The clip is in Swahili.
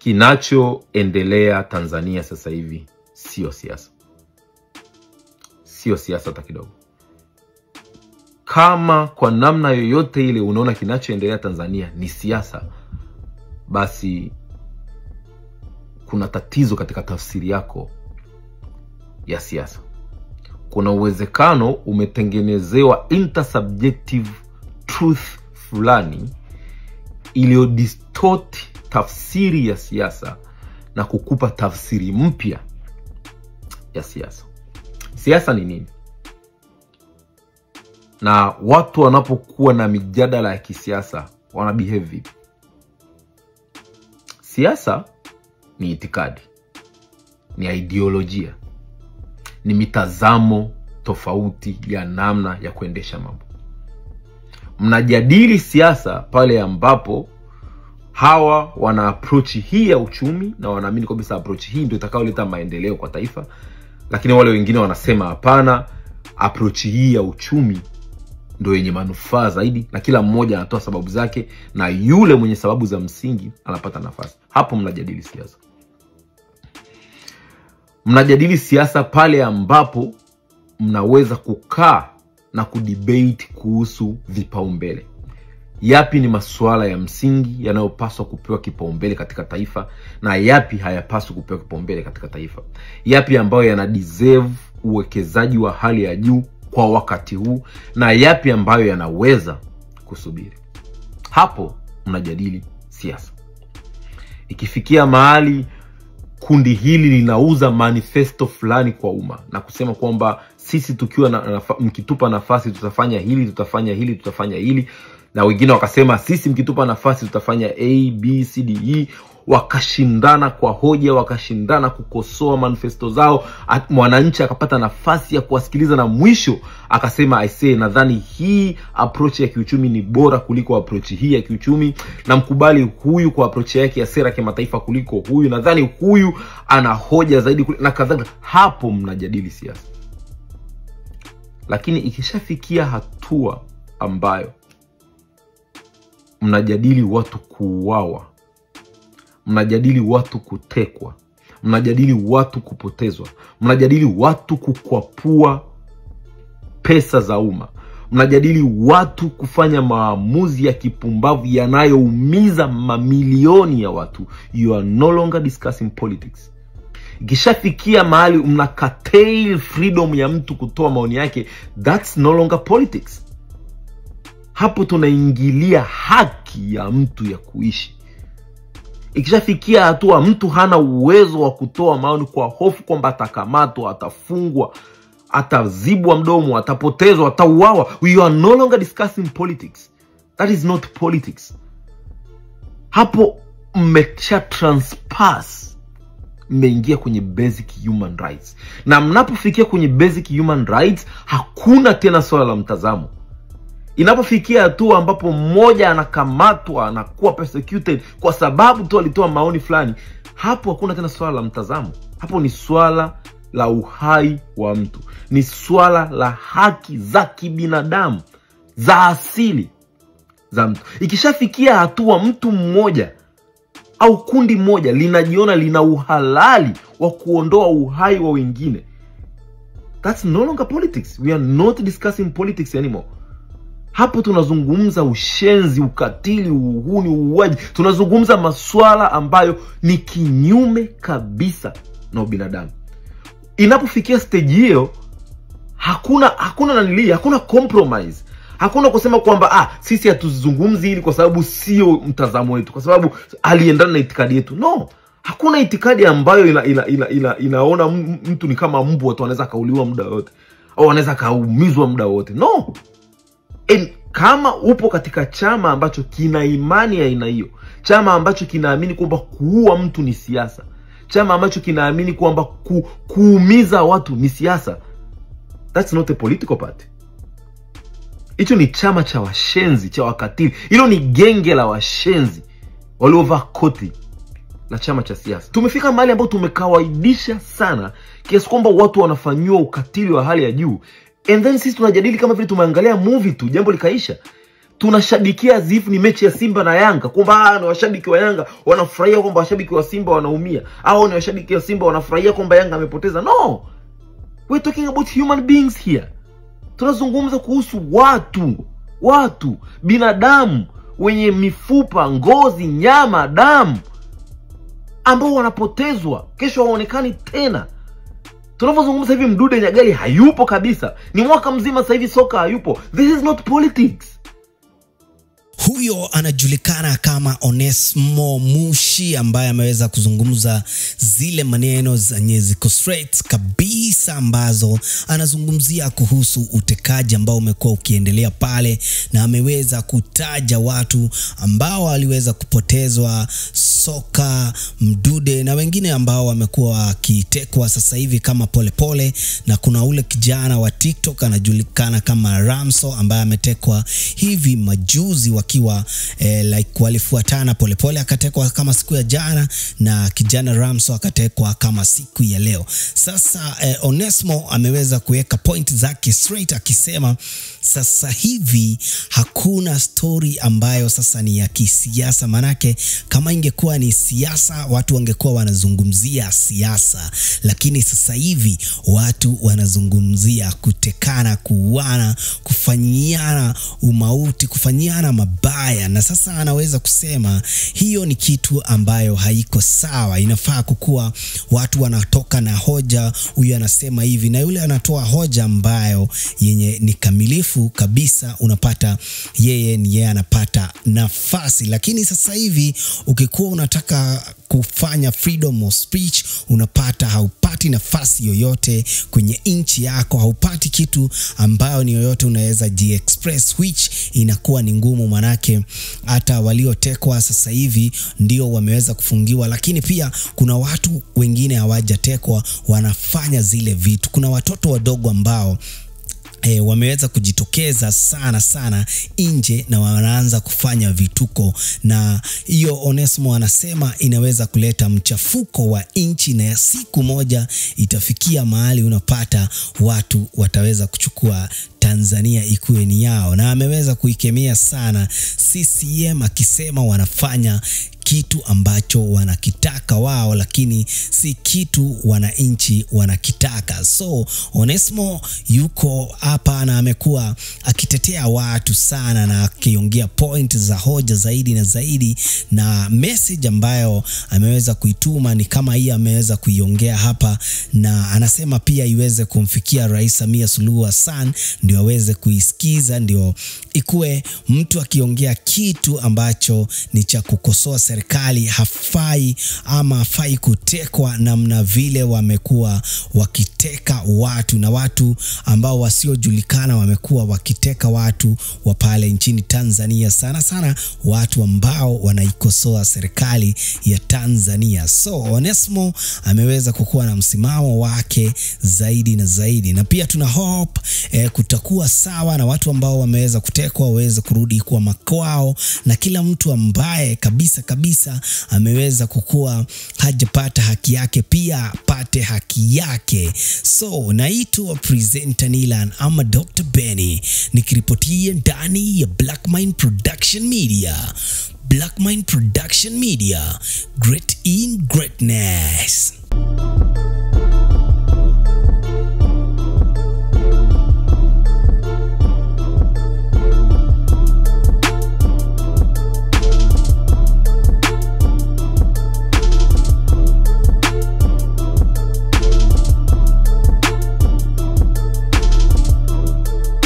Kinachoendelea Tanzania sasa hivi sio siasa. Sio siasa hata kidogo. Kama kwa namna yoyote ile unaona kinachoendelea Tanzania ni siasa, basi kuna tatizo katika tafsiri yako ya siasa. Kuna uwezekano umetengenezewa intersubjective truth fulani iliyo distort tafsiri ya siasa na kukupa tafsiri mpya ya siasa. Siasa ni nini? Na watu wanapokuwa na mijadala ya kisiasa wana behave vipi? Siasa ni itikadi, ni ideolojia, ni mitazamo tofauti ya namna ya kuendesha mambo. Mnajadili siasa pale ambapo hawa wana approach hii ya uchumi na wanaamini kabisa approach hii ndio itakayoleta maendeleo kwa taifa, lakini wale wengine wanasema hapana, approach hii ya uchumi ndio yenye manufaa zaidi, na kila mmoja anatoa sababu zake na yule mwenye sababu za msingi anapata nafasi. Hapo mnajadili siasa. Mnajadili siasa pale ambapo mnaweza kukaa na kudebate kuhusu vipaumbele. Yapi ni masuala ya msingi yanayopaswa kupewa kipaumbele katika taifa na yapi hayapaswi kupewa kipaumbele katika taifa? Yapi ambayo yana deserve uwekezaji wa hali ya juu kwa wakati huu na yapi ambayo yanaweza kusubiri? Hapo mnajadili siasa. Ikifikia mahali kundi hili linauza manifesto fulani kwa umma na kusema kwamba sisi tukiwa mkitupa nafasi tutafanya hili, tutafanya hili, tutafanya hili, na wengine wakasema sisi mkitupa nafasi tutafanya A, B, C, D, E, wakashindana kwa hoja, wakashindana kukosoa manifesto zao, mwananchi akapata nafasi ya kuwasikiliza na mwisho akasema I say nadhani hii approach ya kiuchumi ni bora kuliko approach hii ya kiuchumi, na mkubali huyu kwa approach yake ya sera kimataifa kuliko huyu, nadhani huyu ana hoja zaidi na kadhalika. Hapo mnajadili siasa. Lakini ikishafikia hatua ambayo mnajadili watu kuuawa, mnajadili watu kutekwa, mnajadili watu kupotezwa, mnajadili watu kukwapua pesa za umma, mnajadili watu kufanya maamuzi ya kipumbavu yanayoumiza mamilioni ya watu, you are no longer discussing politics. Ikishafikia mahali mnakatail freedom ya mtu kutoa maoni yake, that's no longer politics. Hapo tunaingilia haki ya mtu ya kuishi. Ikishafikia hatua mtu hana uwezo wa kutoa maoni kwa hofu kwamba atakamatwa, atafungwa, atazibwa mdomo, atapotezwa, atauawa, we are no longer discussing politics. That is not politics. Hapo mmesha transpass, mmeingia kwenye basic human rights. Na mnapofikia kwenye basic human rights, hakuna tena swala la mtazamo. Inapofikia hatua ambapo mmoja anakamatwa, anakuwa persecuted kwa sababu tu alitoa maoni fulani, hapo hakuna tena swala la mtazamo. Hapo ni swala la uhai wa mtu, ni swala la haki za kibinadamu za asili za mtu. Ikishafikia hatua mtu mmoja au kundi moja linajiona lina uhalali wa kuondoa uhai wa wengine, that's no longer politics. We are not discussing politics anymore. Hapo tunazungumza ushenzi, ukatili, uhuni, uuaji. Tunazungumza masuala ambayo ni kinyume kabisa na ubinadamu. Inapofikia stage hiyo, hakuna compromise. Hakuna kusema kwamba sisi hatuzungumzi hili kwa sababu sio mtazamo wetu, kwa sababu aliendana na itikadi yetu. No, hakuna itikadi ambayo inaona mtu ni kama mbwa, watu wanaweza kauliwa muda wote au wanaweza kaumizwa muda wote. No. Kama upo katika chama ambacho kina imani ya aina hiyo, chama ambacho kinaamini kwamba kuua mtu ni siasa, chama ambacho kinaamini kwamba kuumiza watu ni siasa, that's not a political party. Hicho ni chama cha washenzi, cha wakatili. Hilo ni genge la washenzi waliovaa koti la chama cha siasa. Tumefika mahali ambapo tumekawaidisha sana kiasi kwamba watu wanafanywa ukatili wa hali ya juu, and then sisi tunajadili kama vile tumeangalia movie tu, jambo likaisha. tunashabikia zifu ni mechi ya Simba na Yanga, kwamba ni washabiki wa Yanga wanafurahia kwamba washabiki wa Simba wanaumia, au ni washabiki wa Simba wanafurahia kwamba Yanga amepoteza. No, we're talking about human beings here. Tunazungumza kuhusu watu, binadamu wenye mifupa, ngozi, nyama, damu, ambao wanapotezwa, kesho hawaonekani tena. Tunapozungumza hivi Mdude Nyagali hayupo kabisa. Ni mwaka mzima sasa hivi soka hayupo. This is not politics. Huyo anajulikana kama Onesmo Mushi, ambaye ameweza kuzungumza zile maneno zenye ziko straight kabisa, ambazo anazungumzia kuhusu utekaji ambao umekuwa ukiendelea pale, na ameweza kutaja watu ambao waliweza kupotezwa, Soka, Mdude na wengine ambao wamekuwa wakitekwa sasa hivi kama Polepole, na kuna ule kijana wa TikTok anajulikana kama Ramso ambaye ametekwa hivi majuzi wakiwa walifuatana. Polepole akatekwa kama siku ya jana na kijana Ramso akatekwa kama siku ya leo. Sasa Onesmo ameweza kuweka point zake straight akisema sasa hivi hakuna story ambayo sasa ni ya kisiasa, manake kama ingekuwa ni siasa watu wangekuwa wanazungumzia siasa, lakini sasa hivi watu wanazungumzia kutekana, kuuana, kufanyiana umauti, kufanyiana mabaya. Na sasa anaweza kusema hiyo ni kitu ambayo haiko sawa. Inafaa kukua watu wanatoka na hoja, huyu anasema hivi na yule anatoa hoja ambayo yenye ni kamilifu kabisa, unapata yeye anapata nafasi. Lakini sasa hivi ukikuwa unataka kufanya freedom of speech, unapata haupati nafasi yoyote kwenye nchi yako, haupati kitu ambayo ni yoyote unaweza express, which inakuwa ni ngumu, manake hata waliotekwa sasa hivi ndio wameweza kufungiwa, lakini pia kuna watu wengine hawajatekwa wanafanya zile vitu. Kuna watoto wadogo ambao wameweza kujitokeza sana nje na wanaanza kufanya vituko, na hiyo Onesmo anasema inaweza kuleta mchafuko wa nchi, na ya siku moja itafikia mahali unapata watu wataweza kuchukua Tanzania ikuwe ni yao. Na ameweza kuikemea sana CCM akisema wanafanya kitu ambacho wanakitaka wao, lakini si kitu wananchi wanakitaka. So Onesmo yuko hapa na amekuwa akitetea watu sana na akiongea point za hoja zaidi na zaidi, na message ambayo ameweza kuituma ni kama hii ameweza kuiongea hapa, na anasema pia iweze kumfikia Rais Samia Suluhu Hassan ndio aweze kuisikiza, ndio ikuwe mtu akiongea kitu ambacho ni cha kukosoa serikali hafai kutekwa namna vile wamekuwa wakiteka watu, na watu ambao wasiojulikana wamekuwa wakiteka watu wa pale nchini Tanzania, sana watu ambao wanaikosoa serikali ya Tanzania. So Onesmo ameweza kukuwa na msimamo wake zaidi na zaidi, na pia tuna hope kutakuwa sawa na watu ambao wameweza kutekwa waweze kurudi kwa makwao, na kila mtu ambaye kabisa ameweza kukua hajapata haki yake pia pate haki yake. So naitwa presenter Nilan ama Dr. Benny, nikiripotia ndani ya Black Mind Production Media. Black Mind Production Media, great in greatness.